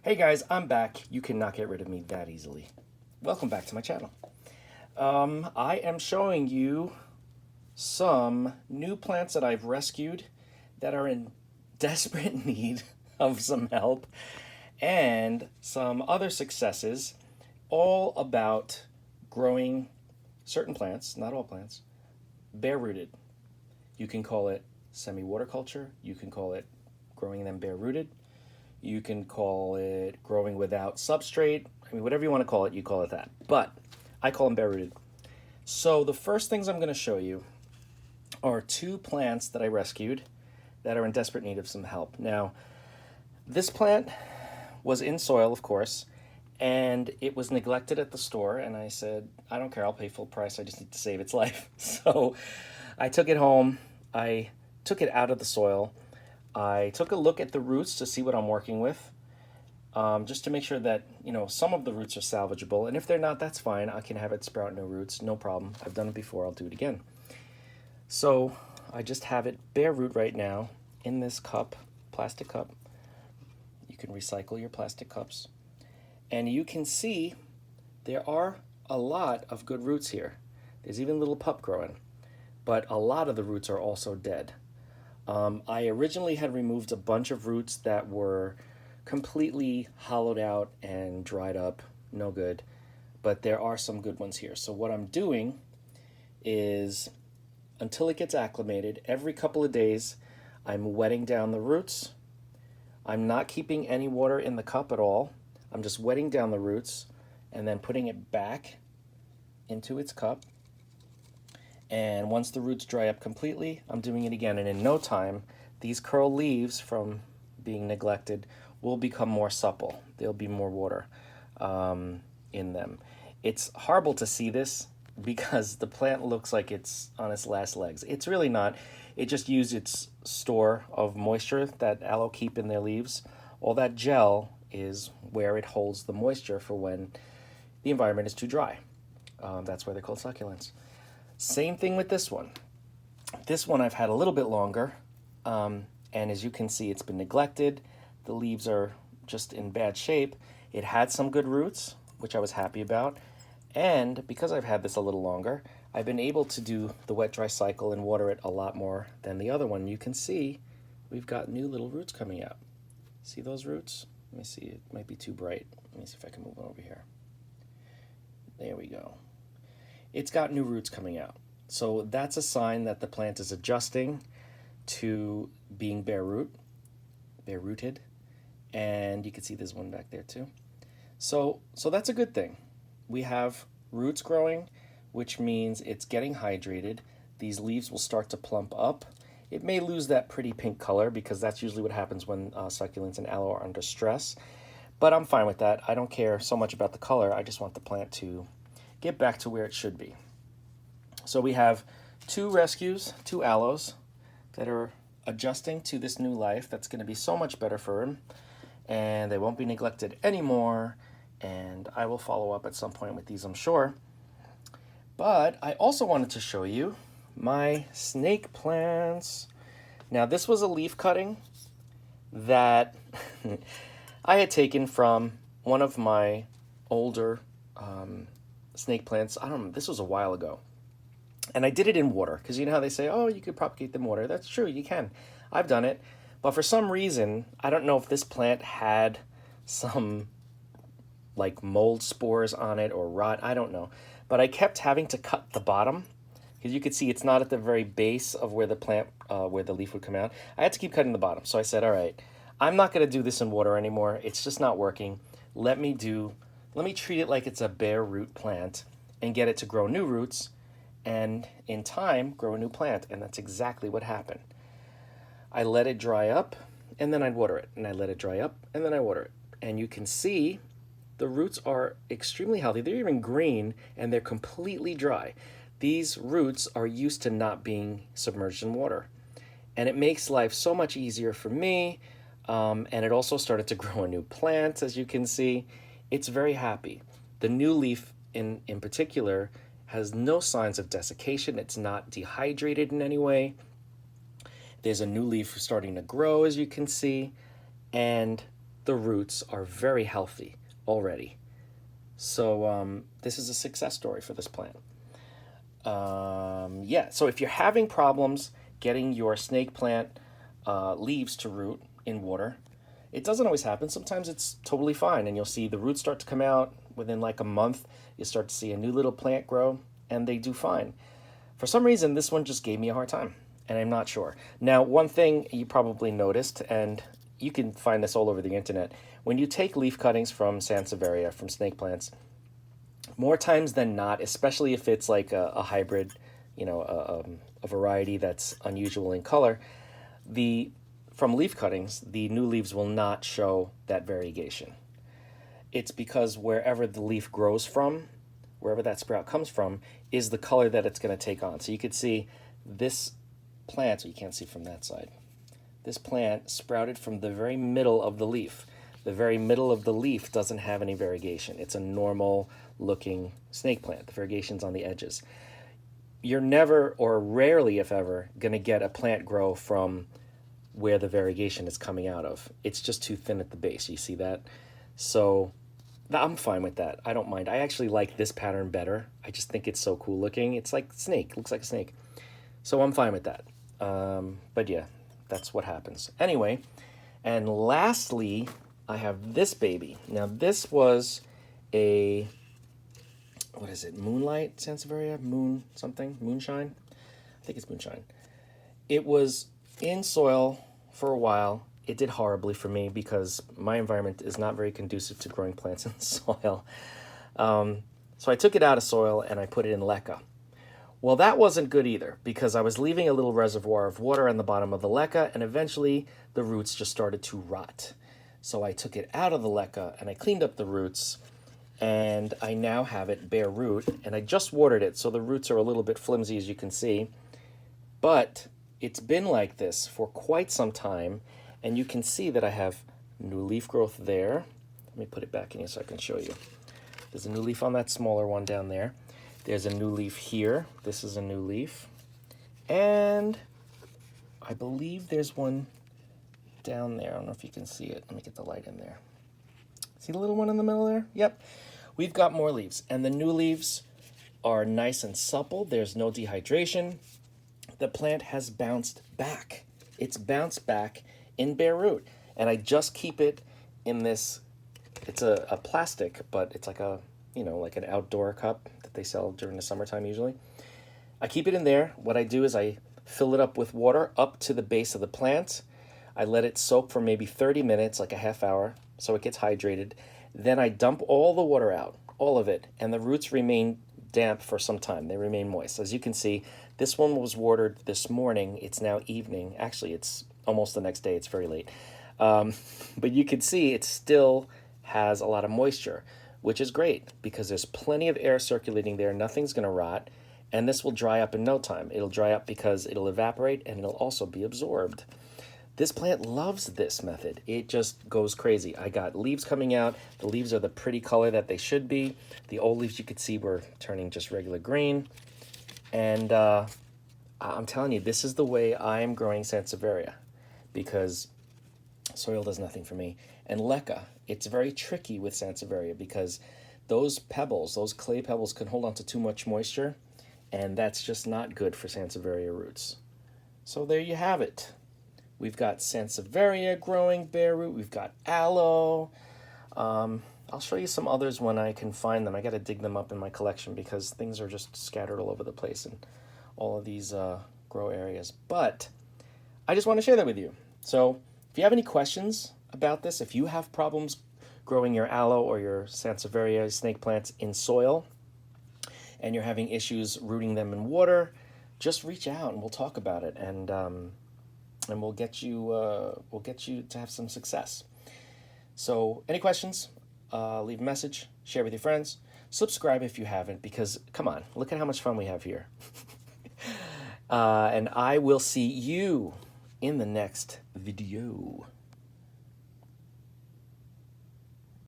Hey guys, I'm back. You cannot get rid of me that easily. Welcome back to my channel. I am showing you some new plants that I've rescued that are in desperate need of some help, and some other successes, all about growing certain plants, not all plants, bare rooted. You can call it semi-water culture, you can call it growing them bare rooted, you can call it growing without substrate. I mean, whatever you want to call it, you call it that. But I call them bare rooted. So the first things I'm going to show you are two plants that I rescued that are in desperate need of some help. Now, this plant was in soil, of course, and it was neglected at the store. And I said, I don't care, I'll pay full price. I just need to save its life. So I took it home. I took it out of the soil. I took a look at the roots to see what I'm working with, just to make sure that, some of the roots are salvageable. And if they're not, that's fine. I can have it sprout new roots, no problem. I've done it before, I'll do it again. So I just have it bare root right now in this cup, plastic cup. You can recycle your plastic cups. And you can see there are a lot of good roots here. There's even a little pup growing, but a lot of the roots are also dead. I originally had removed a bunch of roots that were completely hollowed out and dried up, no good, but there are some good ones here. So what I'm doing is, until it gets acclimated, every couple of days I'm wetting down the roots. I'm not keeping any water in the cup at all. I'm just wetting down the roots and then putting it back into its cup. And once the roots dry up completely, I'm doing it again. And in no time, these curl leaves from being neglected will become more supple. There'll be more water in them. It's horrible to see this because the plant looks like it's on its last legs. It's really not. It just used its store of moisture that aloe keep in their leaves. All that gel is where it holds the moisture for when the environment is too dry. That's why they're called succulents. Same thing with this one. This one I've had a little bit longer, and as you can see, it's been neglected. The leaves are just in bad shape. It had some good roots, which I was happy about, and because I've had this a little longer, I've been able to do the wet-dry cycle and water it a lot more than the other one. You can see we've got new little roots coming out. See those roots? Let me see, it might be too bright. Let me see if I can move it over here. There we go. It's got new roots coming out. So that's a sign that the plant is adjusting to being bare rooted. And you can see there's one back there too. So that's a good thing. We have roots growing, which means it's getting hydrated. These leaves will start to plump up. It may lose that pretty pink color because that's usually what happens when succulents and aloe are under stress. But I'm fine with that. I don't care so much about the color. I just want the plant to get back to where it should be. So we have two rescues, two aloes that are adjusting to this new life that's going to be so much better for them, and they won't be neglected anymore, and I will follow up at some point with these, I'm sure. But I also wanted to show you my snake plants. Now this was a leaf cutting that I had taken from one of my older snake plants. I don't know, this was a while ago. And I did it in water, because you know how they say, oh, you could propagate them in water. That's true, you can. I've done it. But for some reason, I don't know if this plant had some like mold spores on it or rot, I don't know. But I kept having to cut the bottom, because you could see it's not at the very base of where the plant, where the leaf would come out. I had to keep cutting the bottom. So I said, all right, I'm not going to do this in water anymore. It's just not working. Let me treat it like it's a bare root plant and get it to grow new roots, and in time grow a new plant. And that's exactly what happened. I let it dry up and then I'd water it, and I let it dry up and then I water it. And you can see the roots are extremely healthy. They're even green and they're completely dry. These roots are used to not being submerged in water, and it makes life so much easier for me. And it also started to grow a new plant, as you can see. It's very happy. The new leaf in particular has no signs of desiccation. It's not dehydrated in any way. There's a new leaf starting to grow, as you can see. And the roots are very healthy already. So this is a success story for this plant. Yeah, so if you're having problems getting your snake plant leaves to root in water, it doesn't always happen. Sometimes it's totally fine, and you'll see the roots start to come out within like a month. You start to see a new little plant grow, and they do fine. For some reason, this one just gave me a hard time, and I'm not sure. Now, one thing you probably noticed, and you can find this all over the internet, when you take leaf cuttings from Sansevieria, from snake plants, more times than not, especially if it's like a hybrid, you know, a variety that's unusual in color, from leaf cuttings, the new leaves will not show that variegation. It's because wherever the leaf grows from, wherever that sprout comes from, is the color that it's going to take on. So you could see this plant, so you can't see from that side, this plant sprouted from the very middle of the leaf. The very middle of the leaf doesn't have any variegation. It's a normal looking snake plant. The variegation's on the edges. You're never, or rarely if ever, going to get a plant grow from where the variegation is coming out of. It's just too thin at the base. You see that? So I'm fine with that. I don't mind. I actually like this pattern better. I just think it's so cool looking. It's like snake. Looks like a snake. So I'm fine with that. But yeah, that's what happens. Anyway, and lastly, I have this baby. Now this was a, what is it, Moonlight Sansevieria? Moon something? Moonshine? I think it's Moonshine. It was in soil for a while. It did horribly for me because my environment is not very conducive to growing plants in soil. So I took it out of soil and I put it in leca. Well, that wasn't good either because I was leaving a little reservoir of water on the bottom of the leca, and eventually the roots just started to rot. So I took it out of the leca and I cleaned up the roots, and I now have it bare root, and I just watered it, so the roots are a little bit flimsy, as you can see. But it's been like this for quite some time, and you can see that I have new leaf growth there. Let me put it back in here so I can show you. There's a new leaf on that smaller one down there. There's a new leaf here. This is a new leaf. And I believe there's one down there. I don't know if you can see it. Let me get the light in there. See the little one in the middle there? Yep. We've got more leaves. And the new leaves are nice and supple. There's no dehydration. The plant has bounced back. It's bounced back in bare root. And I just keep it in this, it's a plastic, but it's like a, you know, like an outdoor cup that they sell during the summertime usually. I keep it in there. What I do is I fill it up with water up to the base of the plant. I let it soak for maybe 30 minutes, like a half hour, so it gets hydrated. Then I dump all the water out, all of it, and the roots remain damp for some time. They remain moist. As you can see, this one was watered this morning. It's now evening. Actually, it's almost the next day. It's very late. But you can see it still has a lot of moisture, which is great because there's plenty of air circulating there. Nothing's going to rot, and this will dry up in no time. It'll dry up because it'll evaporate, and it'll also be absorbed. This plant loves this method. It just goes crazy. I got leaves coming out. The leaves are the pretty color that they should be. The old leaves you could see were turning just regular green. And I'm telling you, this is the way I am growing Sansevieria because soil does nothing for me. And leca, it's very tricky with Sansevieria because those pebbles, those clay pebbles, can hold on to too much moisture, and that's just not good for Sansevieria roots. So there you have it. We've got Sansevieria growing bare root. We've got aloe. I'll show you some others when I can find them. I got to dig them up in my collection because things are just scattered all over the place in all of these grow areas. But I just want to share that with you. So if you have any questions about this, if you have problems growing your aloe or your Sansevieria snake plants in soil and you're having issues rooting them in water, just reach out and we'll talk about it, and we'll get you to have some success. So any questions, leave a message, share with your friends, subscribe if you haven't, because come on, look at how much fun we have here. And I will see you in the next video.